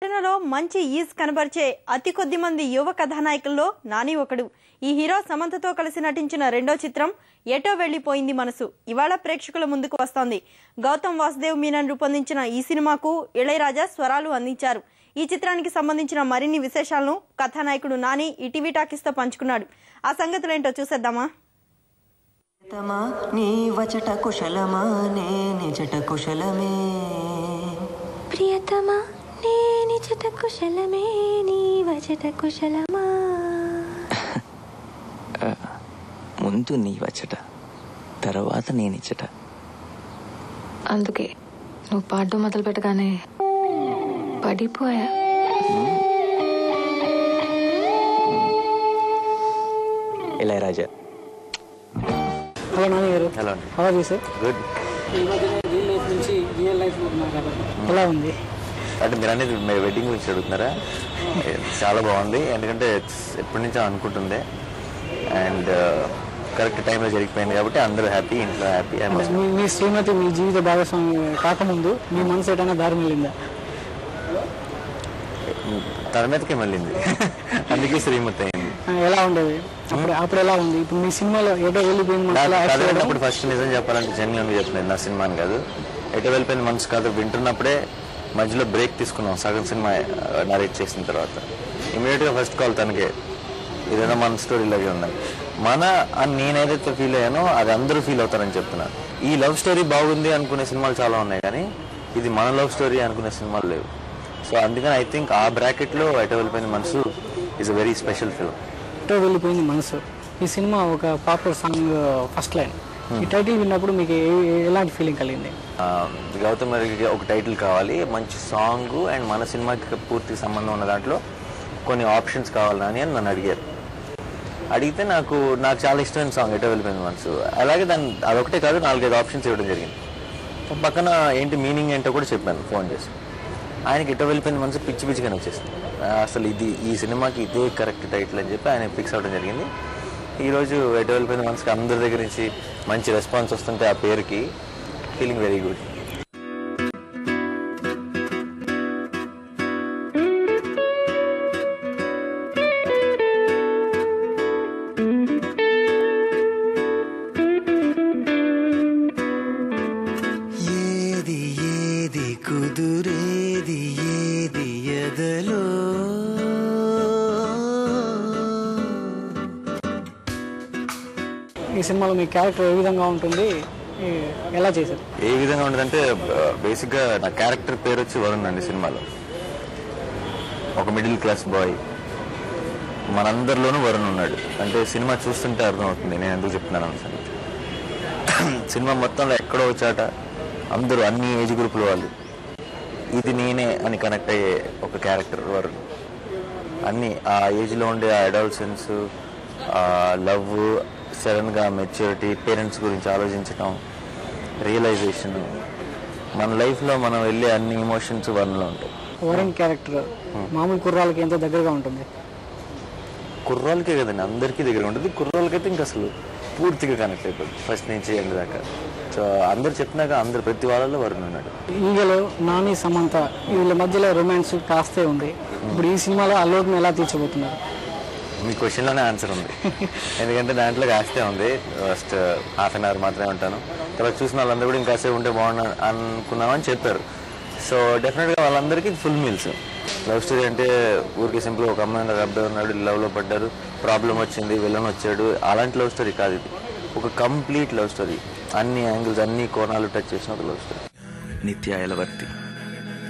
నటనలో మంచి ఈజ్ కనబర్చే అతి కొద్ది మంది యువ కథానాయకుల్లో నాని ఒకడు. ఈ హీరో సమంతతో కలిసి నటించిన రెండో చిత్రం ఎటో వెళ్లిపోయింది మనసు ఇవాళ ప్రేక్షకుల ముందుకు వస్తోంది. గౌతమ్ వాసుదేవ్ మీనన్ రూపొందించిన ఈ సినిమాకు ఇళయరాజా స్వరాలు అందించారు. ఈ చిత్రానికి సంబంధించిన మరిన్ని విశేషాలను కథానాయకుడు నాని ఈటీవీ టాకీస్తో పంచుకున్నాడు. ఆ సంగతులేంటో చూసేద్దామా? ప్రియతమా నిజట కుశలమే నీ వచట కుశలమా. ముందు నీ వచ్చట తర్వాత నేనిచ్చట. అందుకే నువ్వు పాడడం మొదలు పెట్టగానే పడిపోయా. Ilaiyaraaja. Hello Nani garu. Hello. How are you sir? Good. ఈ మధ్యన రియల్ లైఫ్ నుంచి రియల్ లైఫ్ ఉన్నారు కదా, ఎలా ఉంది? అంటే మీరు అనేది వెడ్డింగ్ గురించి అడుగుతున్నారా? చాలా బాగుంది, ఎందుకంటే ఎప్పటి నుంచో అనుకుంటుంది అండ్ కరెక్ట్ టైంలో జరిగిపోయింది కాబట్టి అందరూ హ్యాపీ, ఇంట్లో హ్యాపీ. మీ శ్రీమతి మీ జీవిత భాగస్వామి కాకముందు మీ మనసు ఏదైనా దారి వెళ్ళిందా? తన మీదకే వెళ్ళింది, అందుకే శ్రీమతి అయింది. ఎలా ఉండేది అప్పుడు ఎలా ఉంది? ఇప్పుడు మీ సినిమాలో ఎటో వెళ్ళిపోయింది అప్పుడు ఫస్ట్ నిజం చెప్పాలంటే జెన్యున్గా చెప్తున్నాను, నా సినిమా అని కాదు. ఎటో వెళ్ళిపోయింది మనసు కాదు, వింటున్నప్పుడే మధ్యలో బ్రేక్ తీసుకున్నాం సగం సినిమా నరేట్ చేసిన తర్వాత. ఇమీడియట్గా ఫస్ట్ కాల్ తనకే, ఇదేదో మన స్టోరీ లాగే ఉన్నాయి. అని నేనేదైతే ఫీల్ అయ్యానో అది అందరూ ఫీల్ అవుతారని చెప్తున్నాను. ఈ లవ్ స్టోరీ బాగుంది అనుకునే సినిమాలు చాలా ఉన్నాయి, కానీ ఇది మన లవ్ స్టోరీ అనుకునే సినిమాలు లేవు. సో అందుకని ఐ థింక్ ఆ బ్రాకెట్లో ఎటో వెళ్ళిపోయింది మనసు is a very special film. ఎటో వెళ్ళిపోయింది మనసు ఈ సినిమా ఒక పాపులర్ సాంగ్ ఫస్ట్ లైన్. ఈ టైటిల్ విన్నప్పుడు మీకు ఎలాంటి ఫీలింగ్ కలిగింది? గౌతమ్ గారికి ఒక టైటిల్ కావాలి, మంచి సాంగ్ అండ్ మన సినిమాకి పూర్తి సంబంధం ఉన్న దాంట్లో కొన్ని ఆప్షన్స్ కావాలని అని నన్ను అడిగారు. అడిగితే నాకు చాలా ఇష్టమైన సాంగ్ ఎటో వెళ్ళిపోయింది మనసు. అలాగే అదొకటే కాదు, 4-5 ఆప్షన్స్ ఇవ్వడం జరిగింది. పక్కన ఏంటి మీనింగ్ ఏంటో కూడా చెప్పాను ఫోన్ చేసి. ఆయనకి ఎటో వెళ్ళిపోయింది మనసు పిచ్చి పిచ్చిగానే వచ్చేసింది. అసలు ఈ సినిమాకి ఇదే కరెక్ట్ టైటిల్ అని చెప్పి ఆయన ఫిక్స్ అవ్వడం జరిగింది. ఈరోజు ఎటో వెళ్ళిపోయింది మనసుకి అందరి దగ్గర నుంచి మంచి రెస్పాన్స్ వస్తుంటే ఆ పేరుకి ఫీలింగ్ వెరీ గుడ్. కుదురేది ఏది ఎదలో ఈ సినిమాలో మీ క్యారెక్టర్ ఏ విధంగా ఉంటుంది, ఎలా చేశారు? ఏ విధంగా ఉంటుందంటే బేసిక్గా నా క్యారెక్టర్ పేరు వచ్చి వరుణ్ అండి. సినిమాలో ఒక మిడిల్ క్లాస్ బాయ్, మనందరిలోనూ వరుణ్ ఉన్నాడు. అంటే సినిమా చూస్తుంటే అర్థమవుతుంది నేను ఎందుకు చెప్తున్నాను అనుసరి. సినిమా మొత్తంలో ఎక్కడో చాట అందరూ అన్ని ఏజ్ గ్రూపుల వాళ్ళు ఇది నేనే అని కనెక్ట్ అయ్యే ఒక క్యారెక్టర్ వరుణ్. అన్నీ ఆ ఏజ్లో ఉండే ఆ అడాల్సెన్స్, లవ్, సడన్గా మెచ్యూరిటీ, పేరెంట్స్ గురించి ఆలోచించడం, రియలైజేషన్, మన లైఫ్లో మనం వెళ్ళే అన్ని ఎమోషన్స్ వరుణ్లో ఉంటాయి. వరుణ్ క్యారెక్టర్ మామూలు కుర్రాలకి ఎంతో దగ్గరగా ఉంటుంది. కుర్రాలకే కదండి, అందరికీ దగ్గర ఉంటుంది. కుర్రాలకైతే ఇంకా అసలు పూర్తిగా కనెక్ట్ అయిపోతుంది ఫస్ట్ నుంచి ఎండ్ దాకా. సో అందరు చెప్పినాక అందరు ప్రతి వాళ్ళలో వరుణ్ ఉన్నాడు. ఈగలో నాని సమంత వీళ్ళ మధ్యలో రొమాన్స్ కాస్తే ఉంది. ఇప్పుడు ఈ సినిమాలో ఆ లోటును ఎలా తీర్చబోతున్నారు? మీ క్వశ్చన్లోనే ఆన్సర్ ఉంది, ఎందుకంటే దాంట్లో కాస్తే ఉంది. ఫస్ట్ హాఫ్ అన్ అవర్ మాత్రమే ఉంటాను, తర్వాత చూసిన వాళ్ళందరూ కూడా ఇంకాసేపు ఉంటే బాగున్నా అనుకున్నామని చెప్పారు. సో డెఫినెట్గా వాళ్ళందరికీ ఫుల్ మీల్స్. లవ్ స్టోరీ అంటే ఊరికి సింపుల్ ఒక అమ్మాయి ఒక అబ్బాయి ఉన్నాడు, లవ్లో పడ్డారు, ప్రాబ్లం వచ్చింది, విలన్ వచ్చాడు, అలాంటి లవ్ స్టోరీ కాదు ఇది. ఒక కంప్లీట్ లవ్ స్టోరీ, అన్ని యాంగిల్స్ అన్ని కోణాలు టచ్ చేసిన ఒక లవ్ స్టోరీ. నిత్య ఎలవర్తి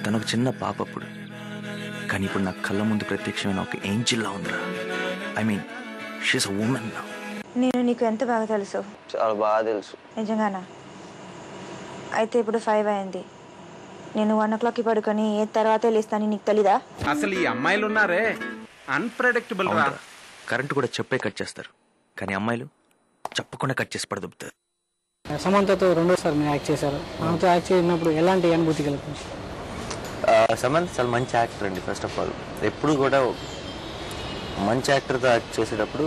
తనొక చిన్న పాప అప్పుడు, కానీ ఇప్పుడు నా కళ్ళ ముందు ప్రత్యక్షమైన ఒక ఏంజిల్లా ఉందిరా. I mean she's a women now. నేను నీకు ఎంత బాగా తెలుసు? చాలా బాగా తెలుసు. నిజంగానా? అయితే ఇప్పుడు 5 అయింది, నేను 1 o'clockకి పడుకొని ఏ తర్వాతే లేస్తాను, నీకు తెలీదా? అసలు ఈ అమ్మాయిలు ఉన్నారే అన్ప్రెడిక్టబుల్ రా. కరెంట్ కూడా చెప్పే కట్ చేస్తారు, కానీ అమ్మాయిలు చెప్పకుండా కట్ చేసి పడదుపుతారు. సమంతతో రెండోసారి మీరు యాక్ట్ చేశారు. ఆమెతో యాక్ట్ చేసినప్పుడు ఎలాంటి అనుభూతి కలుగుతుంది? సమంత చాలా మంచి యాక్టర్ అండి. ఫస్ట్ ఆఫ్ ఆల్ ఎప్పుడు కూడా మంచి యాక్టర్తో యాక్ట్ చేసేటప్పుడు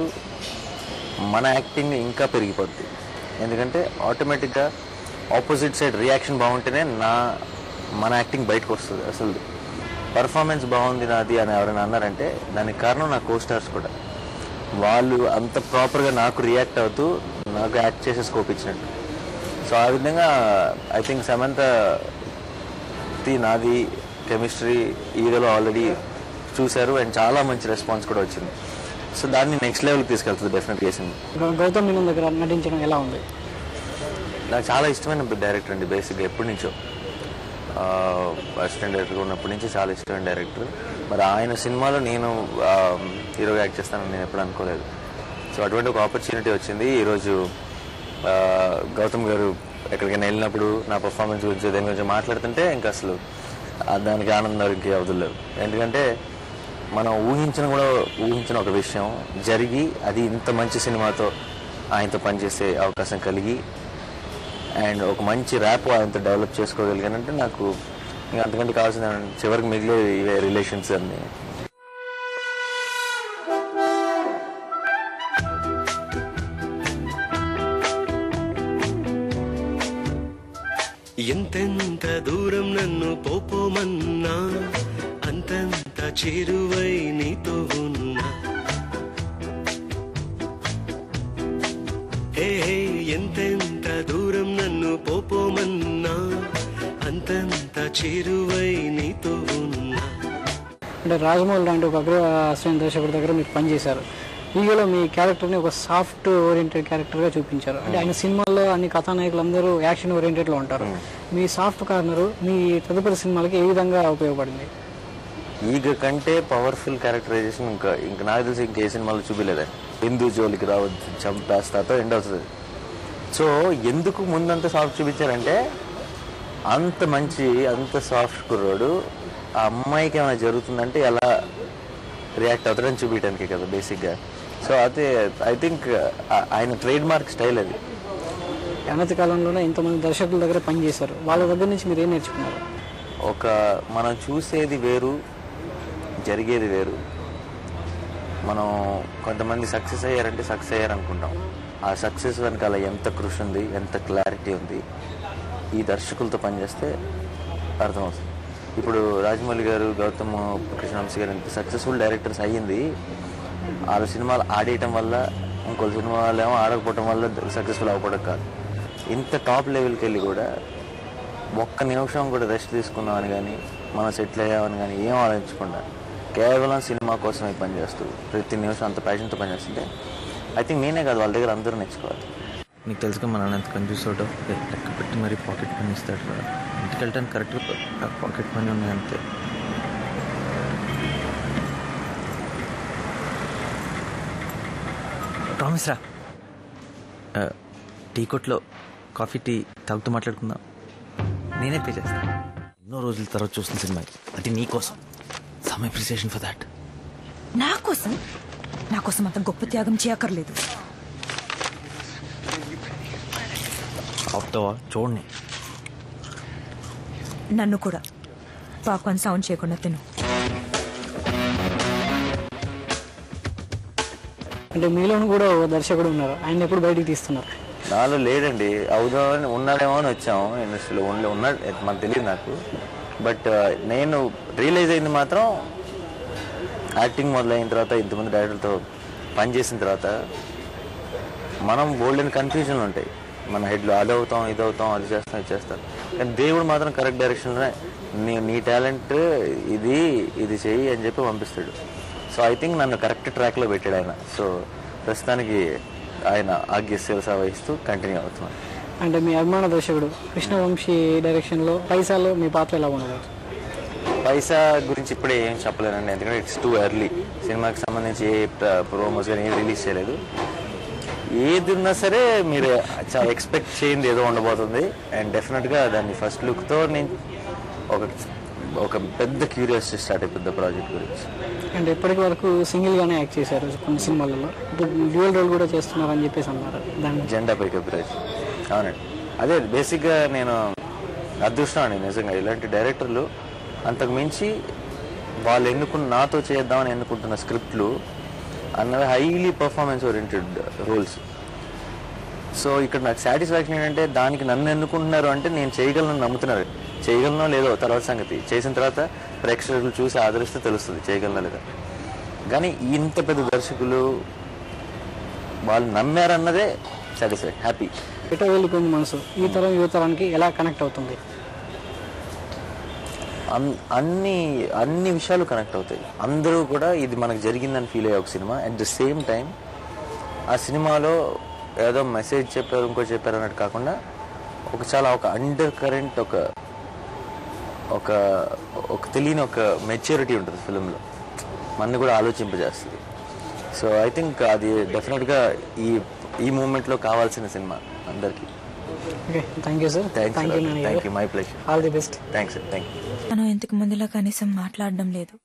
మన యాక్టింగ్ ఇంకా పెరిగిపోద్ది. ఎందుకంటే ఆటోమేటిక్గా ఆపోజిట్ సైడ్ రియాక్షన్ బాగుంటేనే మన యాక్టింగ్ బయటకు వస్తుంది. అసలు పర్ఫార్మెన్స్ బాగుంది నాది అని ఎవరైనా అన్నారంటే దానికి కారణం నా కోస్టార్స్ కూడా. వాళ్ళు అంత ప్రాపర్గా నాకు రియాక్ట్ అవుతూ నాకు యాక్ట్ చేసే స్కోప్ ఇచ్చినట్టు. సో ఆ విధంగా ఐ థింక్ సమంత నాది కెమిస్ట్రీ ఈరోజు ఆల్రెడీ చూశారు అండ్ చాలా మంచి రెస్పాన్స్ కూడా వచ్చింది. సో దాన్ని నెక్స్ట్ లెవెల్కి తీసుకెళ్తుంది డెఫినెట్గా చేసింది. గౌతమ్ మీనన్ దగ్గర నటించడం ఎలా ఉంది? నాకు చాలా ఇష్టమైన డైరెక్టర్ అండి. బేసిక్గా ఎప్పటి నుంచో అసిస్టెంట్ డైరెక్టర్గా ఉన్నప్పటి నుంచి చాలా ఇష్టమైన డైరెక్టర్. మరి ఆయన సినిమాలో నేను హీరోగా యాక్ట్ చేస్తానని నేను ఎప్పుడు అనుకోలేదు. సో అటువంటి ఒక ఆపర్చునిటీ వచ్చింది. ఈరోజు గౌతమ్ గారు ఎక్కడికైనా వెళ్ళినప్పుడు నా పర్ఫార్మెన్స్ గురించి దాని గురించి మాట్లాడుతుంటే ఇంకా అసలు దానికి ఆనందం ఇంకే అవదులేదు. ఎందుకంటే మనం ఊహించిన ఒక విషయం జరిగి అది ఇంత మంచి సినిమాతో ఆయనతో పనిచేసే అవకాశం కలిగి అండ్ ఒక మంచి ర్యాప్ ఆయనతో డెవలప్ చేసుకోగలిగానంటే నాకు ఇంకా అంతకంటే కావాల్సిన చివరికి మిగిలే ఇవే రిలేషన్స్ అన్నీ. ఎంతెంత దూరం నన్ను పోపోమన్నా అంతంత చేరువై నీతో ఉన్నా. ఎంతెంత దూరం నన్ను పోపోమన్నా అంతంత చేరువై నీతో ఉన్నా. అంటే రాజమౌళి లాంటి ఒక అగ్ర అసిస్టెంట్ దర్శకుడి దగ్గర మీరు పనిచేశారు. ఈగలో మీ క్యారెక్టర్ని ఒక సాఫ్ట్ ఓరియంటెడ్ క్యారెక్టర్గా చూపించారు. అంటే ఆయన సినిమాల్లో అన్ని కథానాయకులందరూ యాక్షన్ ఓరియంటెడ్లో ఉంటారు. మీ సాఫ్ట్ కార్నరు మీ తదుపరి సినిమాలకి ఏ విధంగా ఉపయోగపడింది? ఈగ కంటే పవర్ఫుల్ క్యారెక్టరైజేషన్ ఇంకా నాకు తెలిసి ఇంకే సినిమాలో చూపించలేదా. హిందూ జోలికి రావద్దు చంపేస్తాతో ఎండ్ అవుతుంది. సో ఎందుకు ముందంత సాఫ్ట్ చూపించారంటే అంత మంచి అంత సాఫ్ట్ కుర్రోడు ఆ అమ్మాయికి ఏమైనా జరుగుతుందంటే ఎలా రియాక్ట్ అవుతాడని చూపించడానికి కదా బేసిక్గా. సో అదే ఐ థింక్ ఆయన ట్రేడ్ మార్క్ స్టైల్ అది. అనతి కాలంలోనే ఇంతమంది దర్శకుల దగ్గర పనిచేశారు. వాళ్ళ దగ్గర నుంచి మీరు ఏం నేర్చుకున్నారు? మనం చూసేది వేరు, జరిగేది వేరు. మనం కొంతమంది సక్సెస్ అయ్యారంటే సక్సెస్ అయ్యారనుకుంటాం. ఆ సక్సెస్ వెనకాల ఎంత కృషి ఉంది, ఎంత క్లారిటీ ఉంది ఈ దర్శకులతో పనిచేస్తే అర్థమవుతుంది. ఇప్పుడు రాజమౌళి గారు, గౌతమ్ కృష్ణవంశీ గారు ఇంత సక్సెస్ఫుల్ డైరెక్టర్స్ అయ్యింది వాళ్ళ సినిమాలు ఆడేయటం వల్ల, ఇంకో సినిమాలు ఏమో ఆడకపోవటం వల్ల సక్సెస్ఫుల్ అవ్వడం కాదు. ఇంత టాప్ లెవెల్కి వెళ్ళి కూడా ఒక్క నిమిషం కూడా రెస్ట్ తీసుకుందామని కానీ మనం సెటిల్ అయ్యామని కానీ ఏం ఆలోచించకుండా కేవలం సినిమా కోసమే పనిచేస్తూ ప్రతి నిమిషం అంత ప్యాషన్తో పనిచేస్తుంటే ఐ థింక్ నేనే కాదు వాళ్ళ దగ్గర అందరూ నేర్చుకోవాలి. నీకు తెలుసుగా మన నాన్న ఎంత కన్ఫ్యూజ్ అవటం, లెక్క పెట్టి మరీ పాకెట్ మనీ ఇస్తాడు కదా. ఇంటికి వెళ్ళటానికి కరెక్ట్గా పాకెట్ మనీ ఉన్నాయి అంతే. ప్రామిస్ రా. టీ కొట్లో కాఫీ టీ తాగుతూ మాట్లాడుకుందాం. నేనే పే చేస్తాను. ఎన్నో రోజుల తర్వాత చూసిన సినిమా అది నీకోసం. Some appreciation for that. నా కోసం అంత గొప్ప త్యాగం చేయక్కర్లేదు. ఆపుతావా? చూడండి. నన్ను కూడా పాపం సౌండ్ చేయకుండా తిను. అంటే మీలోనూ కూడా ఓ దర్శకుడు ఉన్నారు, ఆయన ఎప్పుడు బయటికి తీస్తున్నారు? నాలో లేడండి. అవుదామని ఉన్నాడేమో అని వచ్చాము ఇండస్ట్రీలో. ఉన్నాడు మనకు తెలియదు నాకు. బట్ నేను రియలైజ్ అయింది మాత్రం యాక్టింగ్ మొదలైన తర్వాత, ఇంతమంది డైరెక్టర్తో పనిచేసిన తర్వాత మనం బోల్డ్ అండ్ కన్ఫ్యూజన్లు ఉంటాయి మన హెడ్లో. అది అవుతాం, ఇది అవుతాం, అది చేస్తాం, ఇది చేస్తాం. కానీ దేవుడు మాత్రం కరెక్ట్ డైరెక్షన్లోనే నీ టాలెంట్ ఇది చెయ్యి అని చెప్పి పంపిస్తాడు. సో ఐ థింక్ నన్ను కరెక్ట్ ట్రాక్లో పెట్టాడు ఆయన. సో ప్రస్తుతానికి ఆయన ఆజ్ఞ శిరస వహిస్తూ కంటిన్యూ అవుతున్నాను. అంటే మీ అభిమాన దర్శకుడు కృష్ణవంశీ డైరెక్షన్లో పైసాలో మీ పాత్ర ఎలా ఉండదు? పైసా గురించి ఇప్పుడే ఏం చెప్పలేనండి, ఎందుకంటే ఇట్స్ టూ ఎర్లీ. సినిమాకి సంబంధించి ఏ ప్రోమోస్ కానీ ఏం రిలీజ్ చేయలేదు. ఏది ఉన్నా సరే మీరు చాలా ఎక్స్పెక్ట్ చేయండి ఏదో ఉండబోతుంది. అండ్ డెఫినెట్గా దాన్ని ఫస్ట్ లుక్తో నేను ఒక పెద్ద క్యూరియాసిటీ స్టార్ట్ అయిపోద్ది ప్రాజెక్ట్ గురించి. అంటే ఇప్పటికి వరకు సింగిల్గానే యాక్ట్ చేశారు కొన్ని సినిమాలలో, ఇప్పుడు డ్యూయల్ రోల్ కూడా చేస్తున్నారని చెప్పేసి అన్నారు. దాన్ని జెండాపై కపిరాజ్. అవునండి, అదే బేసిక్గా నేను అదృష్టం అండి నిజంగా. ఇలాంటి డైరెక్టర్లు అంతకు మించి వాళ్ళు నాతో చేద్దామని ఎన్నుకుంటున్న స్క్రిప్ట్లు అన్నవి highly performance oriented roles. So ఇక్కడ నాకు సాటిస్ఫాక్షన్ ఏంటంటే దానికి నన్ను ఎన్నుకుంటున్నారు అంటే నేను చేయగలను నమ్ముతున్నారు. చేయగలనో లేదో తర్వాత సంగతి. చేసిన తర్వాత ప్రేక్షకులు చూసి ఆదరిస్తే తెలుస్తుంది చేయగలనా లేదా. కానీ ఇంత పెద్ద దర్శకులు వాళ్ళు నమ్మారన్నదే సాటిస్ఫైడ్, హ్యాపీ. ఎటో వెళ్ళిపోయింది మనసు ఈ తరం యువతరానికి ఎలా కనెక్ట్ అవుతుంది? అన్ని విషయాలు కనెక్ట్ అవుతాయి. అందరూ కూడా ఇది మనకు జరిగిందని ఫీల్ అయ్యే ఒక cinema. At the same time ఆ సినిమాలో ఏదో మెసేజ్ చెప్పారు ఇంకో చెప్పారు అన్నట్టు కాకుండా ఒక అండర్ కరెంట్, ఒక తెలియని ఒక మెచ్యూరిటీ ఉంటుంది ఫిలింలో, మనని కూడా ఆలోచింపజేస్తుంది. సో ఐ థింక్ అది డెఫినెట్గా ఈ మూమెంట్లో కావాల్సిన సినిమా అందరికీ. Thank you sir. Thank you, my pleasure. All the best. Thanks sir. Thank you. మనం ఇంతకు ముందులా కనీసం మాట్లాడడం లేదు.